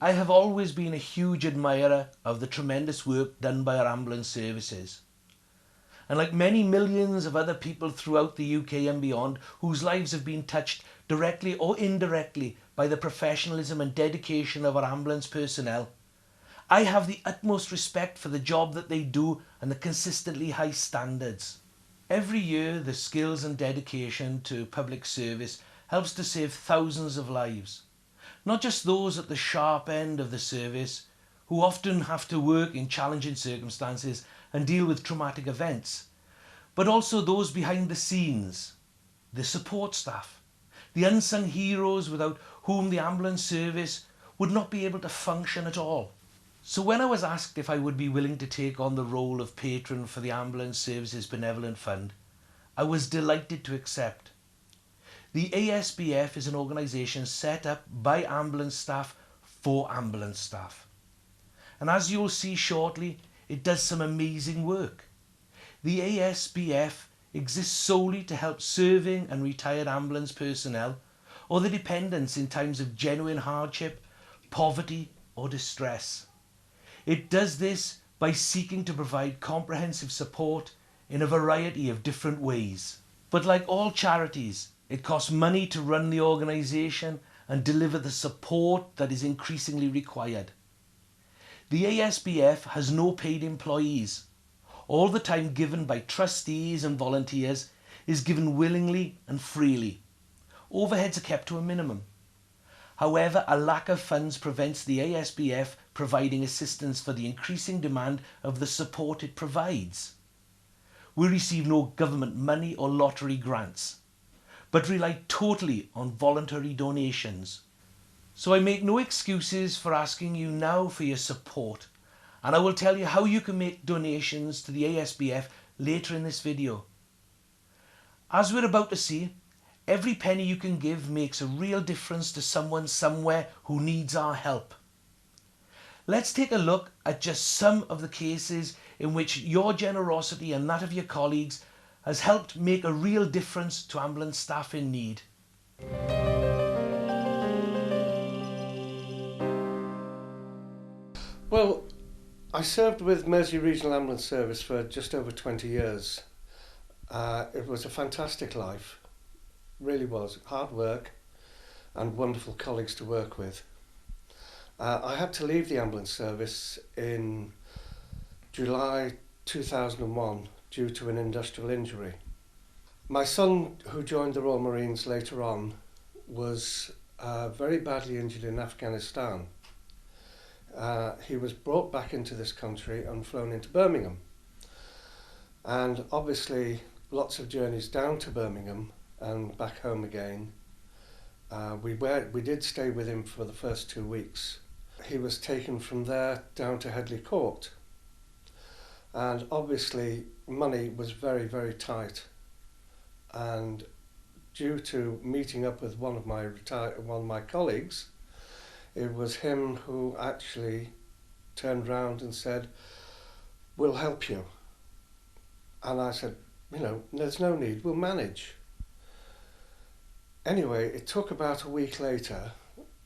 I have always been a huge admirer of the tremendous work done by our ambulance services. And like many millions of other people throughout the UK and beyond, whose lives have been touched directly or indirectly by the professionalism and dedication of our ambulance personnel, I have the utmost respect for the job that they do and the consistently high standards. Every year, the skills and dedication to public service helps to save thousands of lives. Not just those at the sharp end of the service, who often have to work in challenging circumstances and deal with traumatic events, but also those behind the scenes, the support staff, the unsung heroes without whom the ambulance service would not be able to function at all. So when I was asked if I would be willing to take on the role of patron for the Ambulance Services Benevolent Fund, I was delighted to accept. The ASBF is an organisation set up by ambulance staff for ambulance staff. And as you'll see shortly, it does some amazing work. The ASBF exists solely to help serving and retired ambulance personnel or the dependents in times of genuine hardship, poverty or distress. It does this by seeking to provide comprehensive support in a variety of different ways. But like all charities, it costs money to run the organisation and deliver the support that is increasingly required. The ASBF has no paid employees. All the time given by trustees and volunteers is given willingly and freely. Overheads are kept to a minimum. However, a lack of funds prevents the ASBF providing assistance for the increasing demand of the support it provides. We receive no government money or lottery grants, but rely totally on voluntary donations. So I make no excuses for asking you now for your support, and I will tell you how you can make donations to the ASBF later in this video. As we're about to see, every penny you can give makes a real difference to someone somewhere who needs our help. Let's take a look at just some of the cases in which your generosity and that of your colleagues has helped make a real difference to ambulance staff in need. Well, I served with Mersey Regional Ambulance Service for just over 20 years. It was a fantastic life, really was. Hard work and wonderful colleagues to work with. I had to leave the ambulance service in July 2001 due to an industrial injury. My son, who joined the Royal Marines later on, was very badly injured in Afghanistan. He was brought back into this country and flown into Birmingham. And obviously lots of journeys down to Birmingham and back home again. We did stay with him for the first 2 weeks. He was taken from there down to Headley Court. And obviously money was very, very tight. And due to meeting up with one of my colleagues, it was him who actually turned round and said, "We'll help you." And I said, "There's no need, we'll manage." Anyway, it took about a week later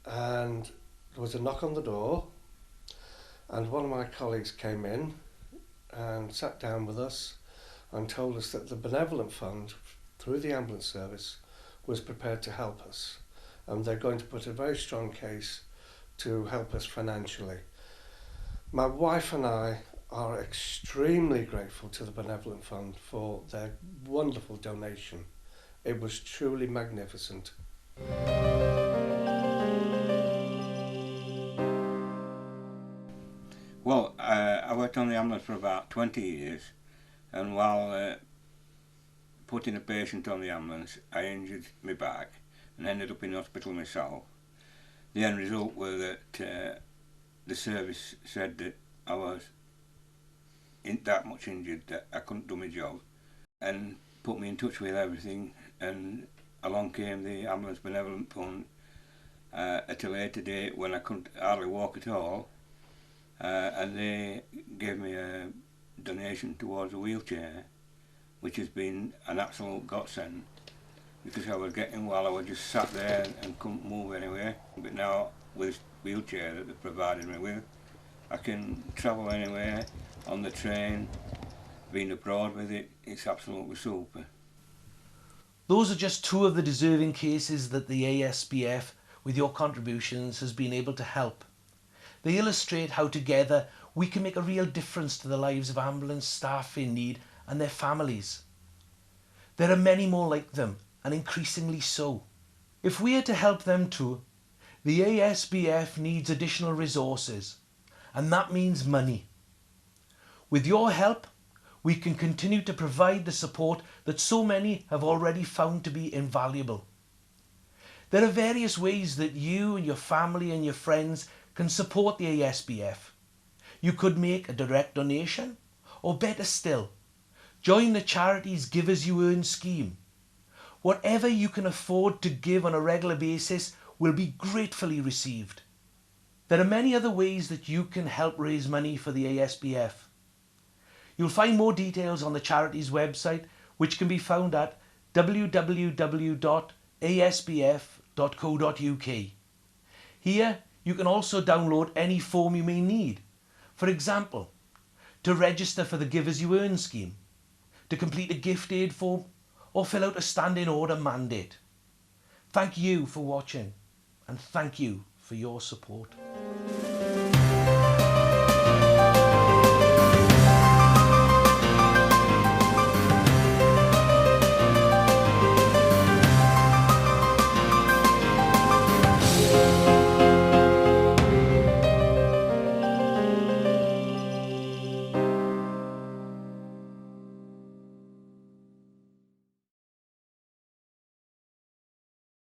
and there was a knock on the door and one of my colleagues came in and sat down with us and told us that the Benevolent Fund through the ambulance service was prepared to help us, and they're going to put a very strong case to help us financially. My wife and I are extremely grateful to the Benevolent Fund for their wonderful donation. It was truly magnificent. Well, I worked on the ambulance for about 20 years, and while putting a patient on the ambulance, I injured my back and ended up in hospital myself. The end result was that the service said that I was that much injured that I couldn't do my job, and put me in touch with everything, and along came the Ambulance Benevolent Fund at a later date when I couldn't hardly walk at all, and they gave me a donation towards a wheelchair, which has been an absolute godsend, because I was getting well, I was just sat there and couldn't move anywhere. But now with wheelchair that they've provided me with. I can travel anywhere on the train, being abroad with it. It's absolutely super. Those are just two of the deserving cases that the ASBF, with your contributions, has been able to help. They illustrate how together we can make a real difference to the lives of ambulance staff in need and their families. There are many more like them, and increasingly so. If we are to help them too, the ASBF needs additional resources, and that means money. With your help, we can continue to provide the support that so many have already found to be invaluable. There are various ways that you and your family and your friends can support the ASBF. You could make a direct donation, or better still, join the charity's Give As You Earn scheme. Whatever you can afford to give on a regular basis will be gratefully received. There are many other ways that you can help raise money for the ASBF. You'll find more details on the charity's website, which can be found at www.asbf.co.uk. Here, you can also download any form you may need. For example, to register for the Give As You Earn scheme, to complete a gift aid form, or fill out a standing order mandate. Thank you for watching, and thank you for your support.